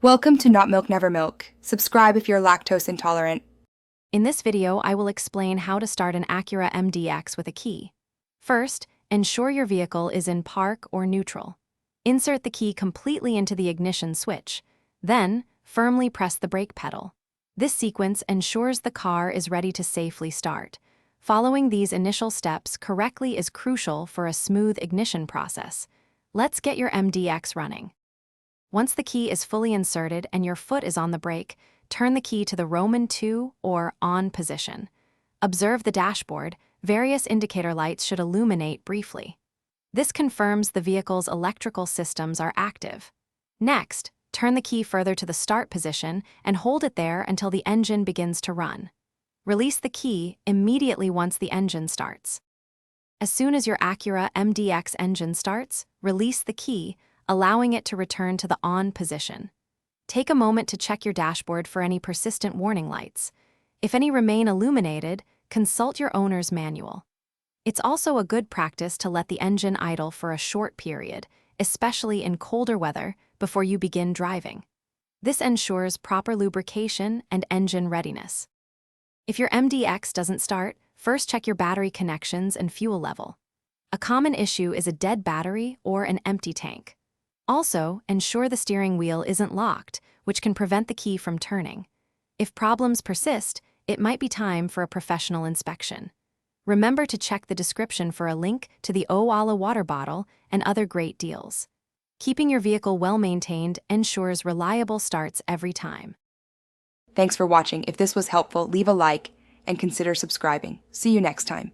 Welcome to Not Milk Never Milk. Subscribe if you're lactose intolerant. In this video, I will explain how to start an Acura MDX with a key. First, ensure your vehicle is in park or neutral. Insert the key completely into the ignition switch. Then, firmly press the brake pedal. This sequence ensures the car is ready to safely start. Following these initial steps correctly is crucial for a smooth ignition process. Let's get your MDX running. Once the key is fully inserted and your foot is on the brake, turn the key to the Roman II or on position. Observe the dashboard. Various indicator lights should illuminate briefly. This confirms the vehicle's electrical systems are active. Next, turn the key further to the start position and hold it there until the engine begins to run. Release the key immediately once the engine starts. As soon as your Acura MDX engine starts, release the key, allowing it to return to the on position. Take a moment to check your dashboard for any persistent warning lights. If any remain illuminated, consult your owner's manual. It's also a good practice to let the engine idle for a short period, especially in colder weather, before you begin driving. This ensures proper lubrication and engine readiness. If your MDX doesn't start, first check your battery connections and fuel level. A common issue is a dead battery or an empty tank. Also, ensure the steering wheel isn't locked, which can prevent the key from turning. If problems persist, it might be time for a professional inspection. Remember to check the description for a link to the Owala water bottle and other great deals. Keeping your vehicle well-maintained ensures reliable starts every time. Thanks for watching. If this was helpful, leave a like and consider subscribing. See you next time.